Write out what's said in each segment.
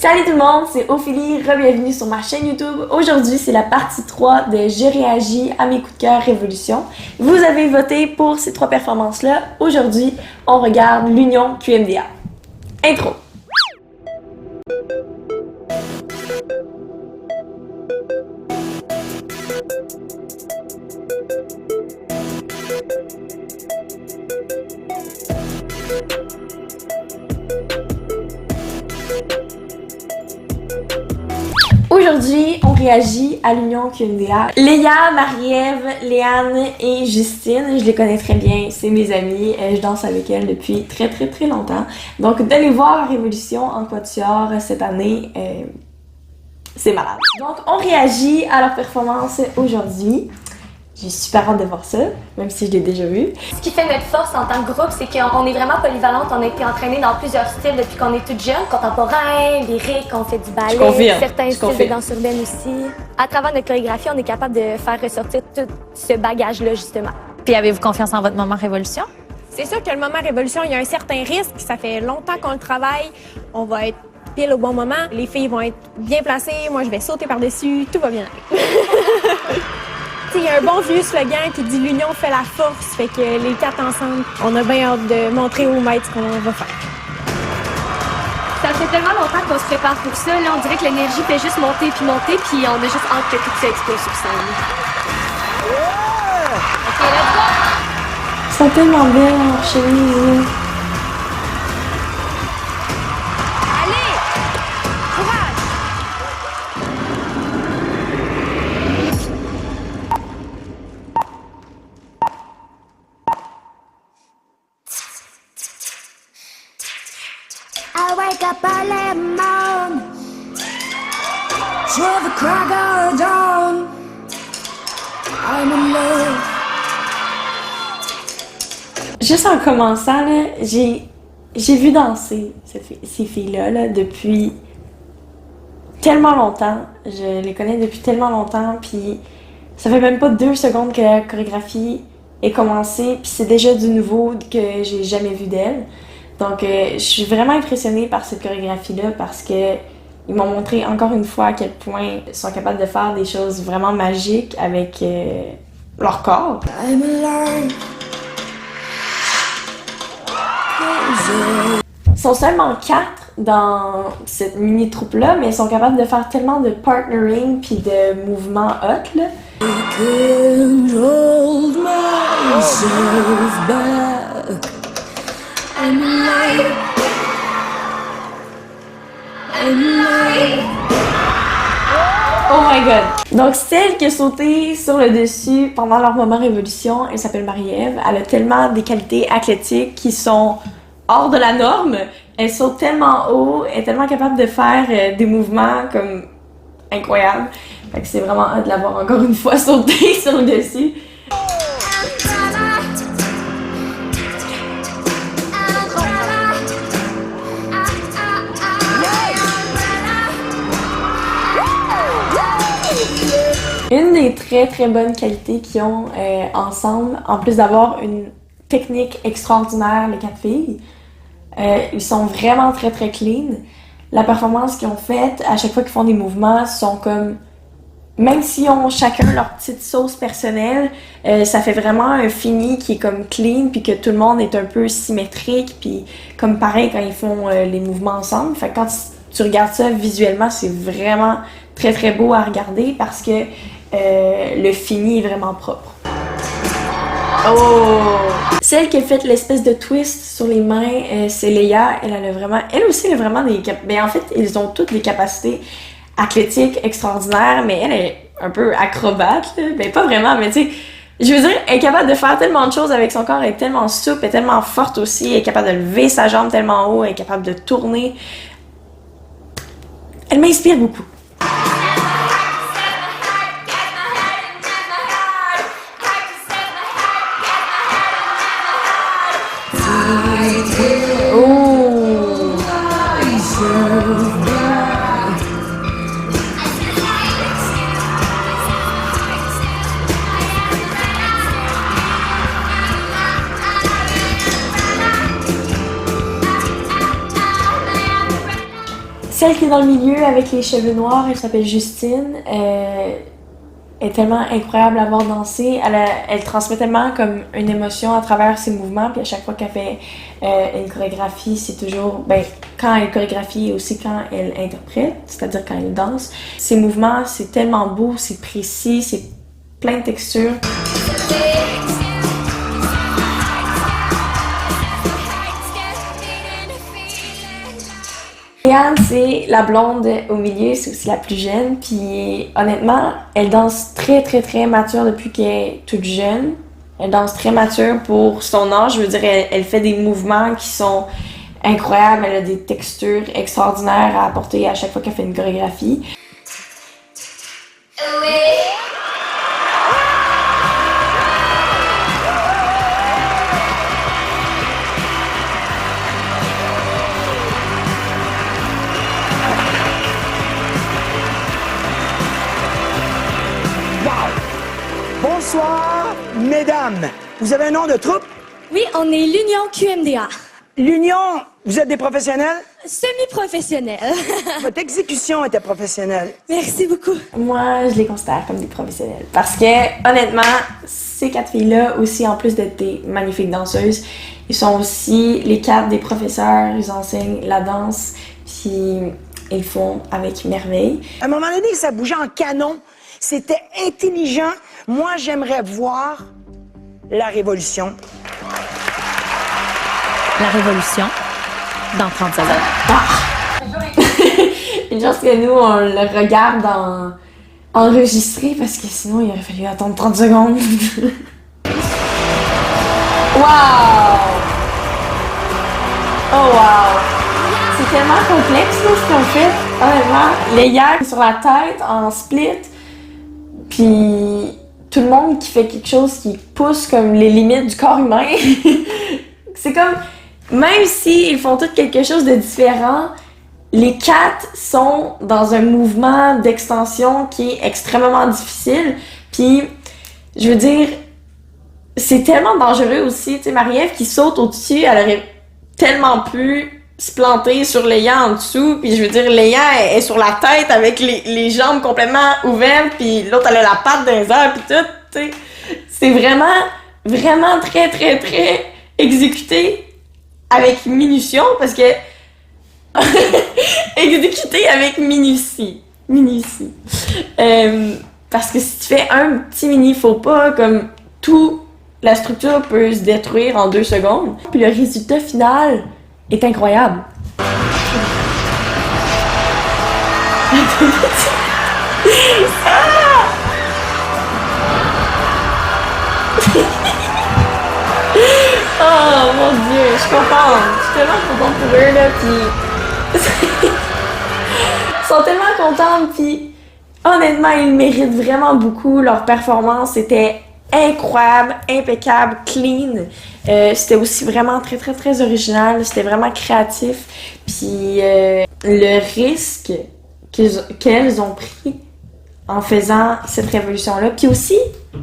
Salut tout le monde, c'est Ophélie, re-bienvenue sur ma chaîne YouTube. Aujourd'hui, c'est la partie 3 de J'ai réagi à mes coups de cœur Révolution. Vous avez voté pour ces 3 performances-là. Aujourd'hui, on regarde l'Union QMDA. Intro. Aujourd'hui, on réagit à l'Union QMDA. Léa, Marie-Ève, Léane et Justine, je les connais très bien, c'est mes amies, je danse avec elles depuis très longtemps. Donc d'aller voir Révolution en quatuor cette année, c'est malade. Donc on réagit à leur performance aujourd'hui. J'ai super hâte de voir ça, même si je l'ai déjà vu. Ce qui fait notre force en tant que groupe, c'est qu'on est vraiment polyvalente. On a été entraînés dans plusieurs styles depuis qu'on est toutes jeunes. Contemporain, lyrique, on fait du ballet, certains styles de danse urbaine aussi. À travers notre chorégraphie, on est capable de faire ressortir tout ce bagage-là, justement. Puis avez-vous confiance en votre moment Révolution? C'est sûr que le moment Révolution, il y a un certain risque. Ça fait longtemps qu'on le travaille. On va être pile au bon moment. Les filles vont être bien placées. Moi, je vais sauter par-dessus. Tout va bien aller. Il y a un bon vieux slogan qui dit « L'union fait la force », fait que les 4 ensemble, on a bien hâte de montrer aux maîtres ce qu'on va faire. Ça fait tellement longtemps qu'on se prépare pour ça, là, on dirait que l'énergie fait juste monter, puis on a juste hâte que tout ça explose sur scène. OK, let's go! Ils sont tellement belles en chemise. I wake up early morning, till the crack of dawn. I'm in love. Juste en commençant, là, j'ai vu danser ces filles-là là, depuis tellement longtemps. Je les connais depuis tellement longtemps, puis ça fait même pas 2 secondes que la chorégraphie est commencée, puis c'est déjà du nouveau que j'ai jamais vu d'elles. Donc, je suis vraiment impressionnée par cette chorégraphie-là parce que ils m'ont montré encore une fois à quel point ils sont capables de faire des choses vraiment magiques avec leur corps. I'm alive. Ils sont seulement 4 dans cette mini-troupe-là, mais ils sont capables de faire tellement de partnering puis de mouvements hot, là. I can't hold myself back. I'm alive. I'm alive. Oh my god! Donc, celle qui a sauté sur le dessus pendant leur moment Révolution, elle s'appelle Marie-Ève. Elle a tellement des qualités athlétiques qui sont hors de la norme. Elle saute tellement haut, elle est tellement capable de faire des mouvements comme incroyables. Fait que c'est vraiment hâte de la voir encore une fois sauter sur le dessus. Une des très bonnes qualités qu'ils ont ensemble, en plus d'avoir une technique extraordinaire, les 4 filles, ils sont vraiment très clean. La performance qu'ils ont faite, à chaque fois qu'ils font des mouvements, sont comme... Même s'ils ont chacun leur petite sauce personnelle, ça fait vraiment un fini qui est comme clean, puis que tout le monde est un peu symétrique, puis comme pareil quand ils font les mouvements ensemble. Fait que quand tu regardes ça visuellement, c'est vraiment très beau à regarder parce que le fini est vraiment propre. Oh! Celle qui a fait l'espèce de twist sur les mains, c'est Léa. Elle aussi, elle a vraiment des... Ben, en fait, ils ont toutes des capacités athlétiques extraordinaires, mais elle est un peu acrobate, là. Ben, pas vraiment, mais tu sais, je veux dire, elle est capable de faire tellement de choses avec son corps, elle est tellement souple, elle est tellement forte aussi, elle est capable de lever sa jambe tellement haut, elle est capable de tourner. Elle m'inspire beaucoup. Celle qui est dans le milieu avec les cheveux noirs, elle s'appelle Justine. Est tellement incroyable à voir danser. Elle transmet tellement comme une émotion à travers ses mouvements. Puis à chaque fois qu'elle fait une chorégraphie, c'est toujours... Ben, quand elle chorégraphie et aussi quand elle interprète, c'est-à-dire quand elle danse. Ses mouvements, c'est tellement beau, c'est précis, c'est plein de textures. Léane, c'est la blonde au milieu, c'est aussi la plus jeune, puis honnêtement, elle danse très très très mature depuis qu'elle est toute jeune. Elle danse très mature pour son âge, je veux dire, elle fait des mouvements qui sont incroyables, elle a des textures extraordinaires à apporter à chaque fois qu'elle fait une chorégraphie. Bonsoir, mesdames. Vous avez un nom de troupe? Oui, on est l'Union QMDA. L'Union, vous êtes des professionnels? Semi-professionnel. Votre exécution était professionnelle. Merci beaucoup. Moi, je les considère comme des professionnels parce que, honnêtement, ces 4 filles-là, aussi, en plus d'être des magnifiques danseuses, ils sont aussi les 4 des professeurs, ils enseignent la danse, puis ils font avec merveille. À un moment donné, ça bougeait en canon. C'était intelligent. Moi, j'aimerais voir la révolution. La révolution dans 30 secondes. Une chance que nous, on le regarde enregistré parce que sinon, il aurait fallu attendre 30 secondes. Wow! Oh wow! C'est tellement complexe là, ce qu'on fait. Honnêtement, les yangs sur la tête en split, puis tout le monde qui fait quelque chose qui pousse comme les limites du corps humain. C'est comme, même s'ils font tous quelque chose de différent, les 4 sont dans un mouvement d'extension qui est extrêmement difficile. Puis, je veux dire, c'est tellement dangereux aussi. Tu sais, Marie-Ève qui saute au-dessus, elle aurait tellement pu se planter sur Léa en dessous, puis je veux dire, Léa est sur la tête avec les jambes complètement ouvertes, puis l'autre elle a la patte dans les airs, puis tout, tu sais. C'est vraiment, vraiment très, très, très exécuté avec minution, parce que... exécuté avec minutie. Minutie. Parce que si tu fais un petit mini faux pas, comme tout, la structure peut se détruire en 2 secondes, puis le résultat final est incroyable. Oh mon dieu, je suis contente. Je suis tellement contente pour eux là, puis ils sont tellement contentes, puis honnêtement, ils méritent vraiment beaucoup. Leur performance était incroyable, impeccable, clean. C'était aussi vraiment très, très, très original. C'était vraiment créatif. Puis le risque qu'elles ont pris en faisant cette révolution-là. Puis aussi,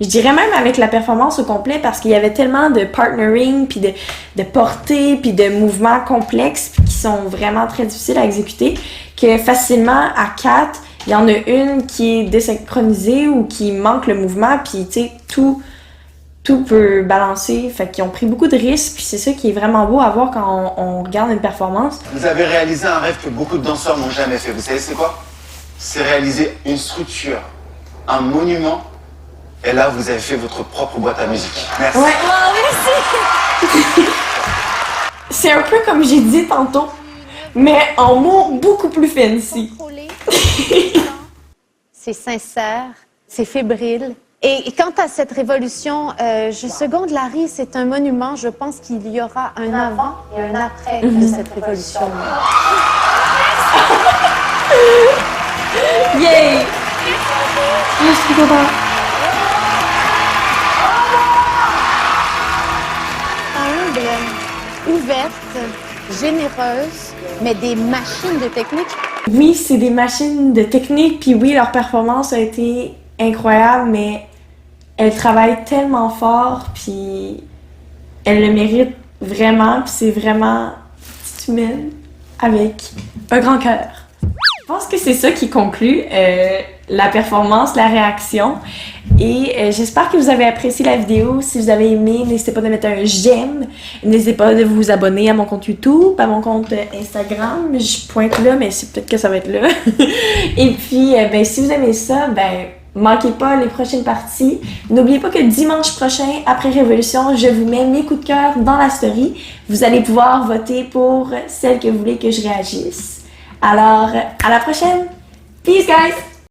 je dirais même avec la performance au complet, parce qu'il y avait tellement de partnering, puis de portée, puis de mouvements complexes, puis qui sont vraiment très difficiles à exécuter, que facilement, à 4, il y en a une qui est désynchronisée ou qui manque le mouvement, puis tu sais, tout peut balancer. Fait qu'ils ont pris beaucoup de risques, puis c'est ça qui est vraiment beau à voir quand on regarde une performance. Vous avez réalisé un rêve que beaucoup de danseurs n'ont jamais fait. Vous savez c'est quoi? C'est réaliser une structure, un monument, et là vous avez fait votre propre boîte à musique. Merci. Ouais. Oh, merci! C'est un peu comme j'ai dit tantôt, mais en mots beaucoup plus fancy. C'est sincère, c'est fébrile. Et quant à cette révolution, je seconde Larry, c'est un monument. Je pense qu'il y aura un avant et un après de cette révolution. Yay! Je suis contente. Humble, ouverte, généreuse, mais des machines de technique. Oui, c'est des machines de technique, puis oui, leur performance a été incroyable, mais elles travaillent tellement fort, puis elles le méritent vraiment, puis c'est vraiment petite humaine avec un grand cœur. pense que c'est ça qui conclut la performance, la réaction. Et j'espère que vous avez apprécié la vidéo. Si vous avez aimé, n'hésitez pas de mettre un j'aime. N'hésitez pas de vous abonner à mon compte YouTube, à mon compte Instagram. Je pointe là, mais c'est peut-être que ça va être là. Et puis, si vous aimez ça, manquez pas les prochaines parties. N'oubliez pas que dimanche prochain, après Révolution, je vous mets mes coups de cœur dans la story. Vous allez pouvoir voter pour celle que vous voulez que je réagisse. Alors, à la prochaine! Peace, guys!